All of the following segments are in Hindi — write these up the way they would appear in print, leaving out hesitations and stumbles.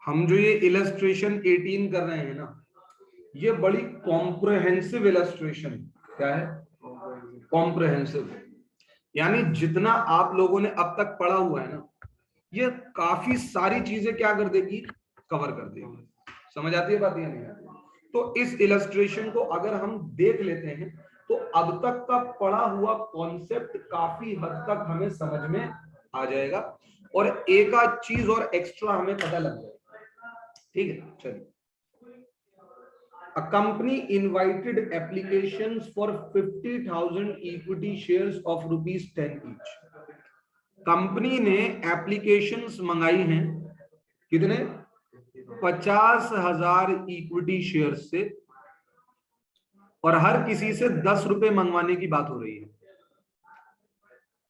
हम जो ये इलस्ट्रेशन 18 कर रहे हैं ना, ये बड़ी कॉम्प्रहेंसिव इलस्ट्रेशन। क्या है? कॉम्प्रहेंसिव। यानी जितना आप लोगों ने अब तक पढ़ा हुआ है ना, ये काफी सारी चीजें क्या कर देगी, कवर कर देगी। समझ आती है बात या नहीं आती? तो इस इलस्ट्रेशन को अगर हम देख लेते हैं तो अब तक का पढ़ा हुआ कॉन्सेप्ट काफी हद तक हमें समझ में आ जाएगा और एक आध चीज और एक्स्ट्रा हमें पता लग जाएगा। ठीक है, चलिए। A company invited applications for 50,000 equity shares of rupees 10 each. Company ने एप्लीकेशंस मंगाई हैं कितने? 50,000 इक्विटी शेयर्स से, और हर किसी से 10 रुपए मंगवाने की बात हो रही है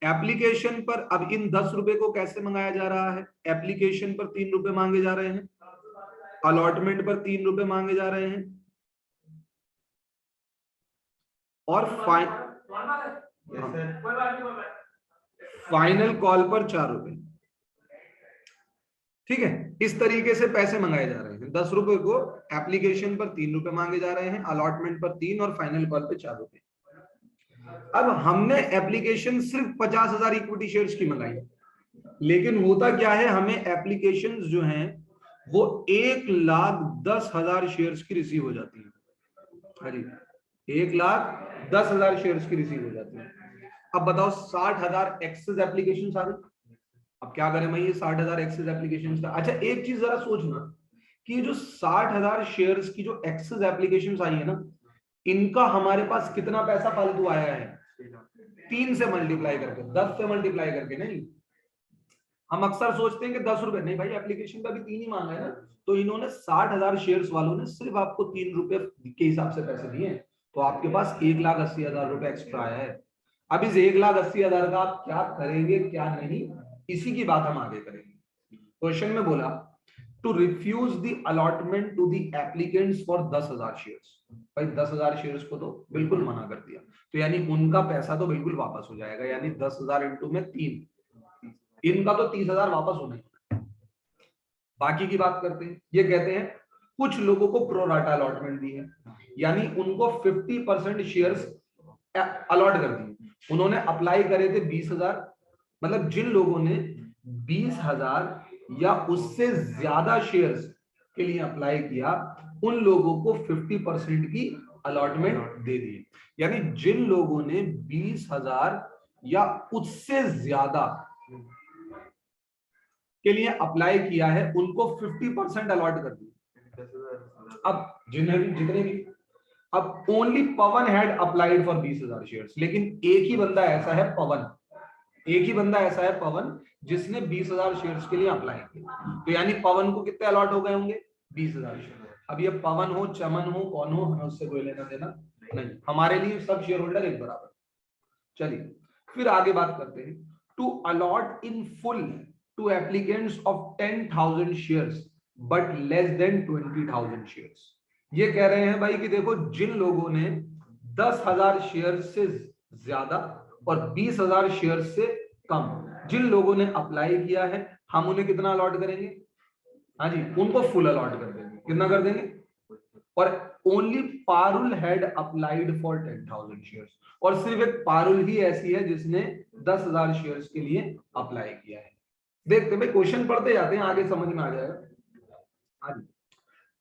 एप्लीकेशन पर। अब इन 10 रुपए को कैसे मंगाया जा रहा है? एप्लीकेशन पर 3 रुपए मांगे जा रहे हैं, अलॉटमेंट पर 3 रुपए मांगे जा रहे हैं, और फाइनल कॉल पर 4 रुपए। ठीक है, इस तरीके से पैसे मंगाए जा रहे हैं। 10 रुपए को एप्लीकेशन पर 3 रुपए मांगे जा रहे हैं, अलॉटमेंट पर 3 और फाइनल कॉल पर 4 रुपए। अब हमने एप्लीकेशन सिर्फ 50,000 इक्विटी शेयर्स की मंगाई, लेकिन होता क्या है, हमें एप्लीकेशन जो हैं वो 1,10,000 शेयर्स की रिसीव हो जाती है। हाँ जी, 1,10,000 शेयर्स की रिसीव हो जाती है। अब बताओ 60,000 एक्सेस एप्लीकेशन आ गई। अब क्या करें भाई, ये 60,000 एक्सेस एप्लीकेशन का। अच्छा, एक चीज जरा सोचना कि ये जो 60,000 शेयर्स की जो एक्सेस एप्लीकेशन आई है ना, इनका हमारे पास कितना पैसा फालतू आया है? 3 से मल्टीप्लाई करके, 10 से मल्टीप्लाई करके नहीं। हम अक्सर सोचते हैं कि 10 रुपए, नहीं भाई, एप्लीकेशन का भी 3 ही मांगा है ना। तो इन्होंने 60,000 शेयर्स वालों ने सिर्फ आपको 3 रुपए के हिसाब से पैसे दिए, तो आपके पास 1,80,000 रुपए एक्स्ट्रा आया है। अब इस 1,80,000 का आप क्या करेंगे क्या नहीं, इसी की बात हम आगे करेंगे। क्वेश्चन में बोला to refuse the allotment to the applicants for 10,000 shares. भाई 10,000 शेयर्स को तो बिल्कुल मना कर दिया, तो यानी उनका पैसा तो बिल्कुल वापस हो जाएगा। यानी 10,000 इंटू में 3, इनका तो 30,000 वापस होना है। बाकी की बात करते हैं। ये कहते हैं कुछ लोगों को प्रो राटा अलॉटमेंट दी है, यानी उनको 50% शेयर्स अलॉट कर दिए। उन्होंने अप्लाई करे थे 20,000, मतलब जिन लोगों ने 20,000 या उससे ज्यादा शेयर्स के लिए अप्लाई किया, उन लोगों को 50% की अलॉटमेंट दे दी। यानी जिन लोगों ने 20,000 या उससे ज्यादा के लिए अप्लाई किया है, उनको 50% अलॉट कर दिया। अब जितने भी, अब only Pawan had applied for 20,000 shares, लेकिन एक ही बंदा ऐसा है पवन, एक ही बंदा ऐसा है पवन जिसने 20,000 शेयर्स के लिए अप्लाई किया। तो यानी पवन को कितने अलॉट हो गए होंगे? 20,000 शेयर। अब ये पवन हो, चमन हो, कौन हो, हमें उससे कोई लेना देना नहीं, हमारे लिए सब शेयर होल्डर एक बराबर। चलिए फिर आगे बात करते हैं। To allot in full to applicants of 10,000 shares but less than 20,000 shares. ये कह रहे हैं भाई कि देखो, जिन लोगों ने 10,000 शेयर से ज्यादा और 20,000 शेयर से कम, जिन लोगों ने अप्लाई किया है, हम उन्हें कितना अलॉट करेंगे? हाँ जी, उनको फुल अलॉट कर देंगे। कितना कर देंगे? और only Parul had applied for 10,000 shares, और सिर्फ एक पारुल ही ऐसी है जिसने 10,000 शेयर्स के लिए अप्लाई किया है। देखते भाई, क्वेश्चन पढ़ते जाते हैं, आगे समझ में आ जाएगा। हाँ जी,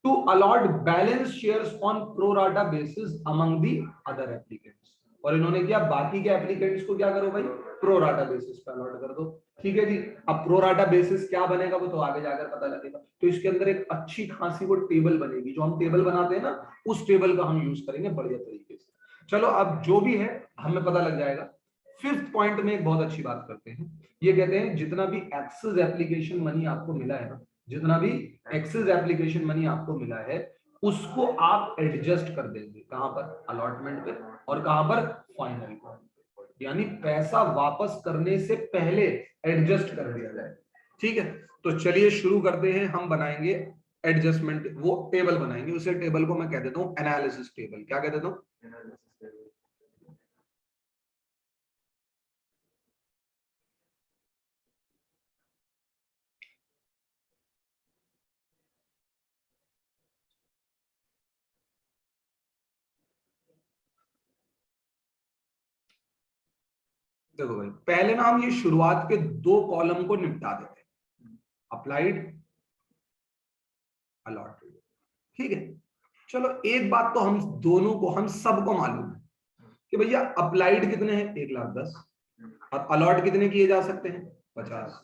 to allot balance shares on pro rata basis among the other applicants। और इन्होंने क्या, बाकी के एप्लीकेंट्स को क्या करो भाई, प्रो राटा बेसिस पे अलॉट कर दो। ठीक है जी। अब प्रो राटा बेसिस क्या बनेगा वो तो आगे जाकर पता लगेगा। तो इसके अंदर एक अच्छी खासी वो टेबल बनेगी, जो हम टेबल बनाते हैं ना, उस टेबल का हम यूज करेंगे बढ़िया तरीके से। चलो, अब जो भी है हमें पता लग जाएगा। फिफ्थ पॉइंट में एक बहुत अच्छी बात करते हैं। ये कहते हैं जितना भी एक्सेस एप्लीकेशन मनी आपको मिला है ना, जितना भी एक्सेस एप्लीकेशन मनी आपको मिला है, उसको आप एडजस्ट कर देंगे। कहां पर? अलॉटमेंट पे। और कहां पर? फाइनल पर। यानी पैसा वापस करने से पहले एडजस्ट कर दिया जाए। ठीक है, तो चलिए शुरू करते हैं। हम बनाएंगे एडजस्टमेंट, वो टेबल बनाएंगे। उसे टेबल को मैं कह देता हूं एनालिसिस टेबल। क्या कह देता हूं? देखो भाई, पहले ना हम ये शुरुआत के 2 कॉलम को निपटा देते हैं, अप्लाइड, अलॉटेड, ठीक है। चलो एक बात तो हम दोनों को, हम सबको मालूम है कि भैया अप्लाइड कितने हैं, 1,10,000, और अलॉट कितने किए जा सकते हैं, 50।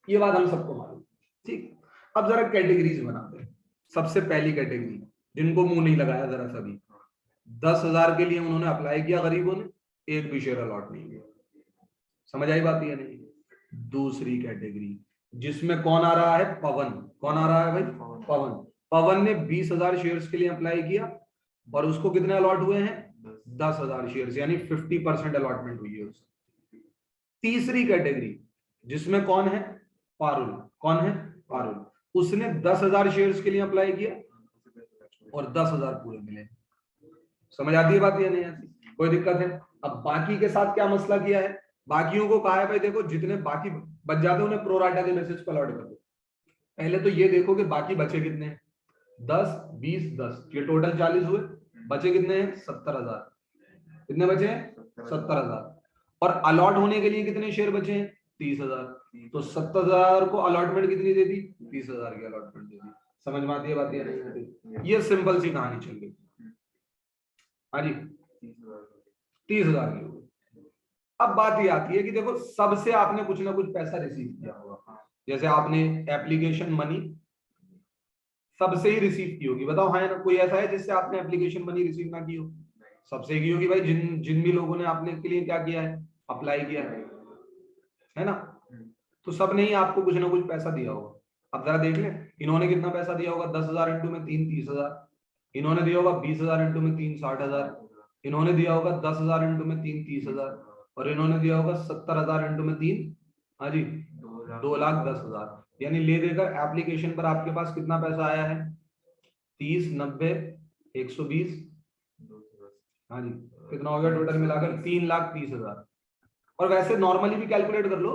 ये बात हम सबको मालूम, ठीक। अब जरा कैटेगरीज बनाते हैं। सबसे पहली कैटेगरी, जिनको मुंह नहीं लगाया जरा सभी, 10,000 के लिए उन्होंने अप्लाई किया, गरीबों ने एक भी शेयर अलॉट नहीं किया। समझ आई बात या नहीं? दूसरी कैटेगरी, जिसमें कौन आ रहा है, पवन। कौन आ रहा है भाई, पवन। पवन ने 20,000 शेयर्स के लिए अप्लाई किया और उसको कितने अलॉट हुए हैं, 10,000 शेयर्स, यानी 50% अलॉटमेंट हुई है उसकी। तीसरी कैटेगरी, जिसमें कौन है, पारुल। कौन है, पारुल। उसने 10,000 शेयर्स के लिए अप्लाई किया और 10,000 पूरे मिले। समझ आती है बात या नहीं आती? कोई दिक्कत है? अब बाकी के साथ क्या मसला किया है, बाकियों को कहा है भाई देखो जितने बाकी बच जाते हैं उन्हें प्रोराटा के बेसिस पर अलॉट कर दो। पहले तो ये देखो कि बाकी बचे कितने हैं, 10, 20, 10, ये टोटल 40 हुए, बचे कितने हैं, 70,000। कितने बचे हैं, 70,000। और अलॉट होने के लिए कितने शेयर बचे हैं, 30,000। तो 70,000 को अलॉटमेंट कितनी दे दी, 30,000 की अलॉटमेंट दे दी। समझ में आती है बात या नहीं आती? ये सिंपल सी कहानी चल गई। हाँ जी, 30,000 की हो गई। अब बात ये आती है कि देखो सबसे आपने कुछ ना कुछ पैसा रिसीव किया होगा, जैसे आपने एप्लीकेशन मनी सबसे ही रिसीव की होगी, बताओ हाँ या ना? कोई ऐसा है जिससे आपने एप्लीकेशन मनी रिसीव ना की हो? सबसे की होगी भाई, जिन जिन भी लोगों ने आपने के लिए क्या किया है, अप्लाई किया है ना? तो सब ने ही आपको कुछ ना कुछ पैसा दिया होगा। अब जरा देख ले, इन्होंने कितना पैसा दिया होगा, 10,000 इंटू में 3, 30,000। इन्होंने दिया होगा 20,000 इंटू में 3, 60,000। इन्होंने दिया होगा 10,000 इंटू में 3, 30,000। और इन्होंने दिया होगा 70,000 इंटू में 3, हाँ जी, 2,10,000। यानी ले देकर एप्लीकेशन पर आपके पास कितना पैसा आया है, 30, 90, 120, हाँ जी, कितना हो गया टोटल मिलाकर, 3,30,000। और वैसे नॉर्मली भी कैलकुलेट कर लो,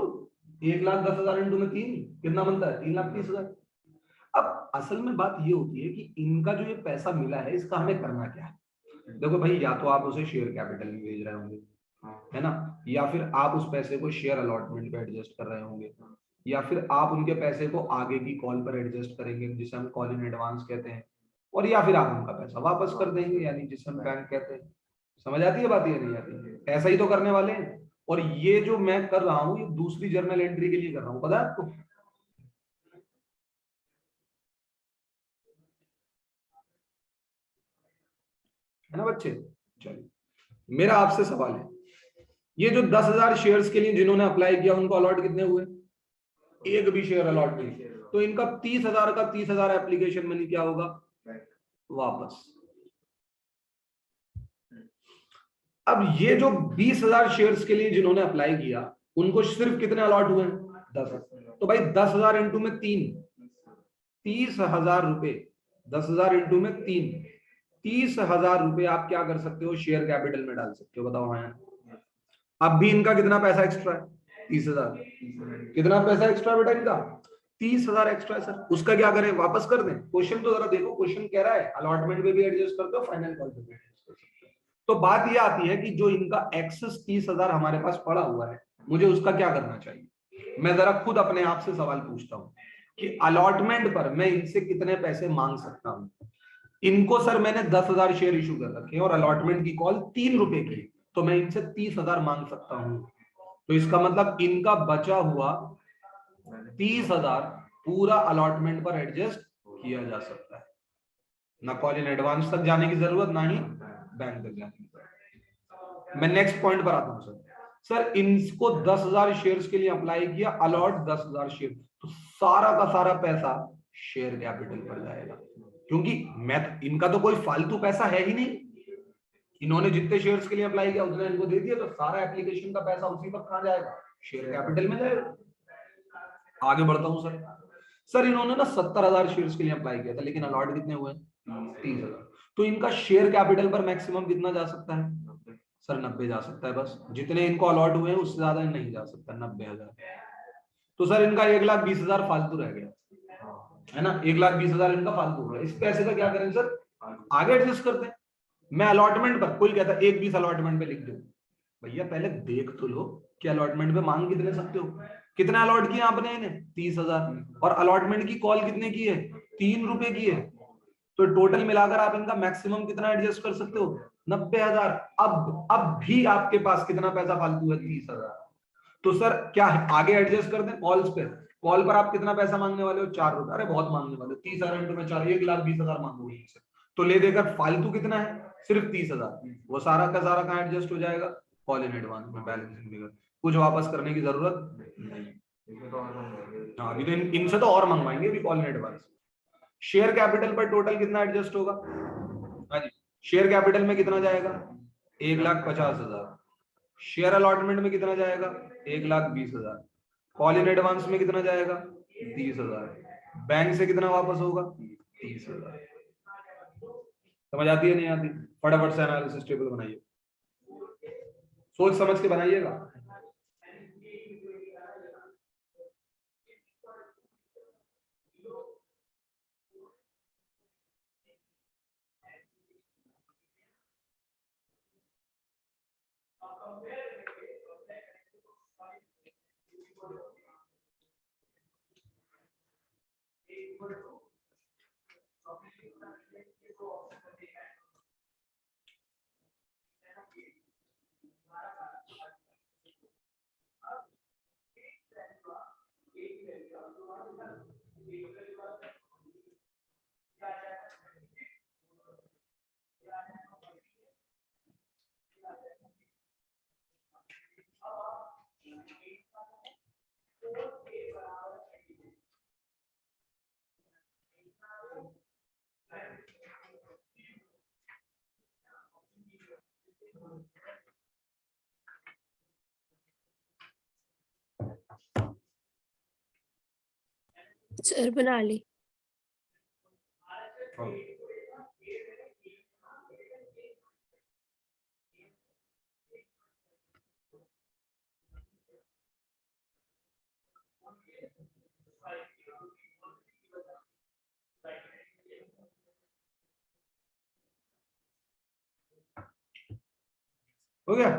1,10,000 इंटू में 3 कितना बनता है, 3,30,000। अब असल में बात ये होती है कि इनका जो ये पैसा मिला है इसका हमें करना क्या है। देखो भाई, या तो आप उसे शेयर कैपिटल में भेज रहे होंगे, है ना, या फिर आप उस पैसे को शेयर अलॉटमेंट पे एडजस्ट कर रहे होंगे, या फिर आप उनके पैसे को आगे की कॉल पर एडजस्ट करेंगे जिसे हम कॉल इन एडवांस कहते हैं, और या फिर आप उनका पैसा वापस कर देंगे, यानी जिसे हम बैंक कहते हैं। समझ आती है बात या नहीं आती? ऐसा ही तो करने वाले हैं। और ये जो मैं कर रहा हूं ये दूसरी जर्नल एंट्री के लिए कर रहा हूं, पता है आपको? है ना बच्चे? चलिए, मेरा आपसे सवाल है, ये जो 10,000 शेयर्स के लिए जिन्होंने अप्लाई किया उनको अलॉट कितने हुए, एक भी शेयर अलॉट नहीं। तो इनका 30,000 का 30,000 एप्लीकेशन मनी क्या होगा, वापस। अब ये जो 20,000 शेयर्स के लिए जिन्होंने अप्लाई किया उनको सिर्फ कितने अलॉट हुए, 10। तो भाई 10,000 इंटू में 3, 30,000 रुपए। 10,000 इंटू में 3, 30,000 रुपए आप क्या कर सकते हो, शेयर कैपिटल में डाल सकते हो, बताओ हाँ? अब भी इनका कितना पैसा एक्स्ट्रा है, 30,000। कितना पैसा एक्स्ट्रा बेटा इनका, 30,000 एक्स्ट्रा है सर। उसका क्या करें, वापस कर दें? क्वेश्चन तो जरा देखो, क्वेश्चन कह रहा है अलॉटमेंट में भी एडजस्ट करते हो, फाइनल कॉल पे भी एडजस्ट कर सकते हो। तो बात ये आती है कि जो इनका एक्सेस 30,000 हमारे पास पड़ा हुआ है, मुझे उसका क्या करना चाहिए। मैं जरा खुद अपने आप से सवाल पूछता हूँ कि अलॉटमेंट पर मैं इनसे कितने पैसे मांग सकता हूँ। इनको सर मैंने 10,000 शेयर इशू कर रखे हैं और अलॉटमेंट की कॉल 3 रुपए की, तो मैं इनसे 30,000 मांग सकता हूं। तो इसका मतलब इनका बचा हुआ 30,000 पूरा अलॉटमेंट पर एडजस्ट किया जा सकता है, ना कॉल इन एडवांस तक जाने की जरूरत, ना ही बैंक तक जाने की जरूरत। मैं नेक्स्ट पॉइंट पर आता हूं सर। सर इनको 10,000 शेयर्स के लिए अप्लाई किया, अलॉट 10,000 शेयर, तो सारा का सारा पैसा शेयर कैपिटल पर जाएगा, क्योंकि मैं इनका तो कोई फालतू पैसा है ही नहीं। इन्होंने जितने शेयर्स के लिए अप्लाई किया उतना इनको दे दिया, तो सारा एप्लीकेशन का पैसा उसी पर कहां जाएगा, शेयर कैपिटल में जाएगा। आगे बढ़ता हूं सर। सर इन्होंने ना 70,000 शेयर्स के लिए अप्लाई किया था, लेकिन अलॉट कितने हुए, 30,000। तो इनका शेयर कैपिटल पर मैक्सिमम कितना जा सकता है, सर 90 जा सकता है बस। जितने इनको अलॉट हुए हैं उससे ज्यादा नहीं जा सकता, 90,000। तो सर इनका 1,20,000 फालतू रह गया, है ना, 1,20,000 इनका फालतू हो गया। इस पैसे का क्या करें सर, आगे एडजस्ट करते हैं। मैं अलॉटमेंट पर, कोई कहता है 1,20 अलॉटमेंट पे लिख दो, भैया पहले देख तो लो कि अलॉटमेंट पे मांग कितने सकते हो, कितना अलॉट किया आपने इन्हें 30,000, और अलॉटमेंट की कॉल कितने की है 3 रुपए की है, तो टोटल मिलाकर आप इनका मैक्सिमम कितना एडजस्ट कर सकते हो 90,000। अब भी आपके पास कितना पैसा फालतू है 30,000, तो सर क्या है आगे एडजस्ट कर दें कॉल्स पे, कॉल पर आप कितना पैसा मांगने वाले हो 4 रुपए, अरे बहुत मांगने वाले हो 30,000 इंटू में 4 1,20,000 मांगोगे इनसे, तो ले देकर फालतू कितना है सिर्फ 30,000, वो सारा का सारा कहाँ एडजस्ट हो जाएगा कॉल इन एडवांस में बैलेंसिंग फिगर, कुछ वापस करने की जरूरत नहीं। हाँ अभी तो इनसे तो और मंगवाएंगे अभी call in advance. Share capital पर टोटल कितना एडजस्ट होगा, हाँ जी शेयर कैपिटल में कितना जाएगा 1,50,000, शेयर अलॉटमेंट में कितना जाएगा 1,20,000, कॉल इन एडवांस में कितना जाएगा 30,000, बैंक से कितना वापस होगा 30,000। समझ आती है नहीं आती, फटाफट से एनालिसिस टेबल बनाइए, सोच समझ के बनाइएगा। सर बना ली। हो गया।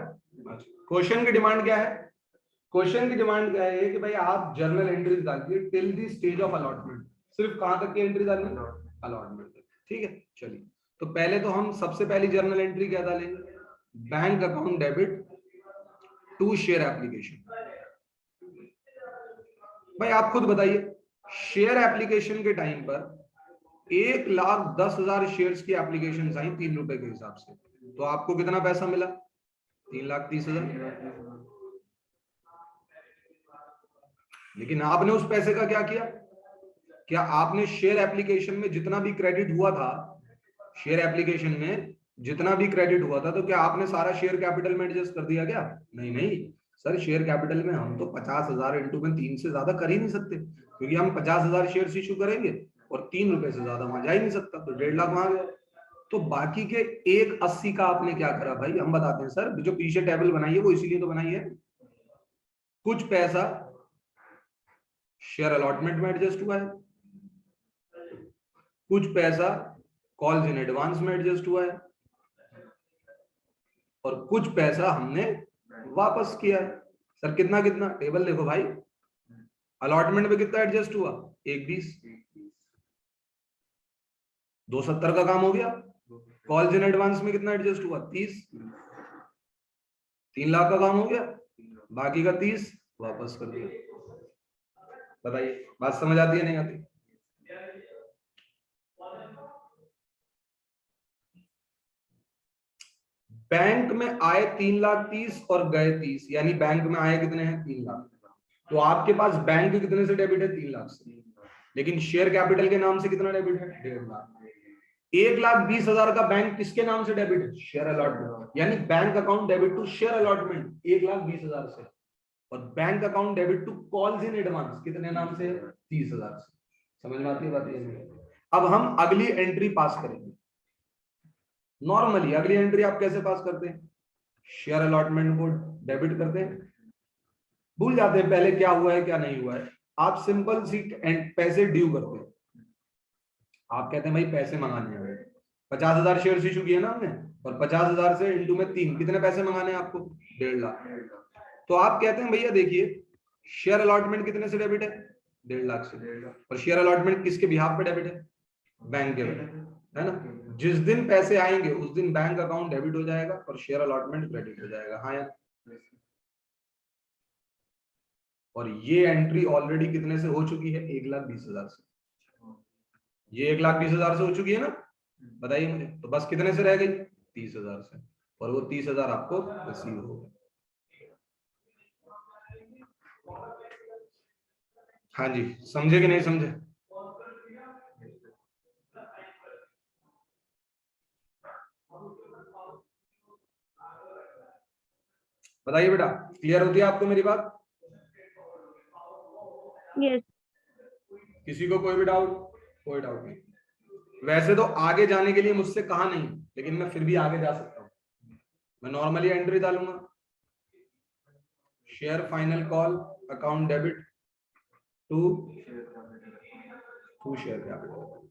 क्वेश्चन की डिमांड क्या है, क्वेश्चन की डिमांड क्या है कि भाई आप जर्नल एंट्रीज डालिए till the stage of allotment, सिर्फ कहां तक की एंट्री डालनी अलॉटमेंट तक, ठीक है। चलिए तो पहले तो हम सबसे पहली जर्नल एंट्री क्या डालेंगे, bank account debit to share application. भाई आप खुद बताइए शेयर एप्लीकेशन के टाइम पर 1,10,000 शेयर्स की एप्लीकेशन आई 3 रुपए के हिसाब से, तो आपको कितना पैसा मिला 3,30,000। लेकिन आपने उस पैसे का क्या किया, क्या आपने शेयर एप्लीकेशन में जितना भी क्रेडिट हुआ था, शेयर एप्लीकेशन में जितना भी क्रेडिट हुआ था, तो क्या आपने सारा शेयर कैपिटल में एडजस्ट कर दिया क्या, नहीं नहीं सर, शेयर कैपिटल में हम तो 50,000 इंटू में 3 से ज्यादा कर ही नहीं सकते, क्योंकि हम 50,000 शेयर इशू करेंगे और 3 रुपए से ज्यादा वहां जा ही नहीं सकता, तो 1.5 लाख वहां गया। तो बाकी के 1,80 का आपने क्या करा भाई, हम बताते हैं सर, जो पीछे टेबल बनाई है वो इसीलिए तो बनाई है, कुछ पैसा शेयर अलॉटमेंट में एडजस्ट हुआ है, कुछ पैसा कॉल्स इन एडवांस में एडजस्ट हुआ है, और कुछ पैसा हमने वापस किया है। सर कितना कितना, टेबल देखो भाई, अलॉटमेंट में कितना एडजस्ट हुआ 1,20, 270 का काम हो गया, कॉल्स इन एडवांस में कितना एडजस्ट हुआ 30, 3 लाख का काम हो गया, बाकी का 30 वापस कर दिया। बताइए बात समझ आती है नहीं आती। बैंक में आए 3,30,000 और गए 30, यानी बैंक में आए कितने हैं 3 लाख, तो आपके पास बैंक कितने से डेबिट है 3 लाख से, लेकिन शेयर कैपिटल के नाम से कितना डेबिट है 1.5 लाख, 1,20,000 का बैंक किसके नाम से डेबिट है शेयर अलॉटमेंट, यानी bank account debit to share allotment 1,20,000 से, और bank account debit to calls in advance कितने नाम से 30,000 से। समझ में आती है बात ये। अब हम अगली एंट्री पास करेंगे। नॉर्मली अगली एंट्री आप कैसे पास करते हैं, शेयर अलॉटमेंट को डेबिट करते हैं, भूल जाते हैं पहले क्या हुआ है क्या नहीं हुआ है, आप सिंपल सी पैसे ड्यू करते हैं, आप कहते हैं भाई पैसे मंगाने हैं, 50,000 शेयर इशू किए ना हमने, और 50,000 से इंटू में 3, कितने पैसे मंगाने हैं आपको? 1.5 लाख। तो आप कहते हैं भैया देखिए शेयर अलॉटमेंट कितने से डेबिट है? 1.5 लाख से। और शेयर अलॉटमेंट किसके बिहाफ पे डेबिट है? बैंक के, है ना? जिस दिन पैसे आएंगे उस दिन बैंक अकाउंट डेबिट हो जाएगा और शेयर अलॉटमेंट क्रेडिट हो जाएगा। हाँ यार, और ये एंट्री ऑलरेडी कितने से हो चुकी है? 1,20,000 से। ये 1,20,000 से हो चुकी है ना, बताइए मुझे। तो बस कितने से रह गई? 30,000 से, और वो 30,000 आपको रिसीव हो गए। हाँ जी, समझे कि नहीं समझे? बताइए बेटा, क्लियर होती है आपको मेरी बात? यस। किसी को कोई भी डाउट? कोई डाउट नहीं। वैसे तो आगे जाने के लिए मुझसे कहा नहीं, लेकिन मैं फिर भी आगे जा सकता हूं। मैं नॉर्मली एंट्री डालूंगा, share final call account debit to share capital.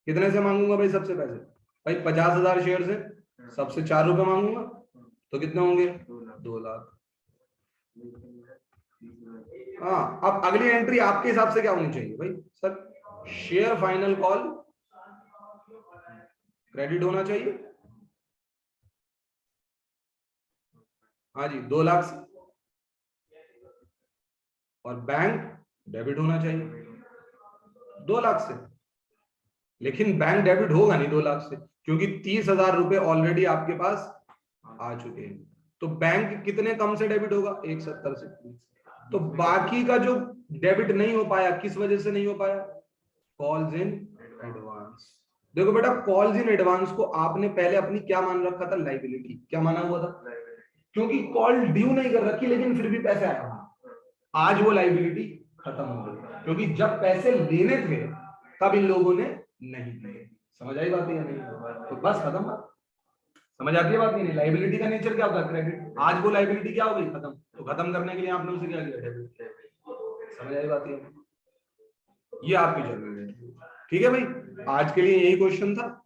कितने से मांगूंगा भाई सबसे पैसे? भाई 50,000 शेयर से सबसे 4 रुपए मांगूंगा, तो कितने होंगे? 2 लाख। हाँ, अब अगली एंट्री आपके हिसाब से क्या होनी चाहिए भाई? Sir share final call credit होना चाहिए। हाँ जी, 2 लाख से, और बैंक डेबिट होना चाहिए 2 लाख से। लेकिन बैंक डेबिट होगा नहीं 2 लाख से, क्योंकि 30,000 रुपए ऑलरेडी आपके पास आ चुके हैं। तो बैंक कितने कम से डेबिट होगा? 1,70 से। तो बाकी का जो डेबिट नहीं हो पाया, किस वजह से नहीं हो पाया? Calls in advance. देखो बेटा, कॉल्स इन एडवांस को आपने पहले अपनी क्या मान रखा था? लाइबिलिटी। क्या माना हुआ था? क्योंकि कॉल ड्यू नहीं कर रखी, लेकिन फिर भी पैसे आए। आज वो लाइबिलिटी खत्म हो गई, क्योंकि जब पैसे लेने थे तब इन लोगों ने नहीं दिए। समझ आई बात या नहीं? तो बस खत्म बात। समझ आती है बात नहीं? लाइबिलिटी का नेचर क्या होता है? क्रेडिट। आज वो लाइबिलिटी क्या हो गई? खत्म। तो खत्म करने के लिए आपने उसे क्या किया? डेबिट। समझ आई बात? ये आपकी जरूरत है। ठीक है भाई, आज के लिए यही क्वेश्चन था।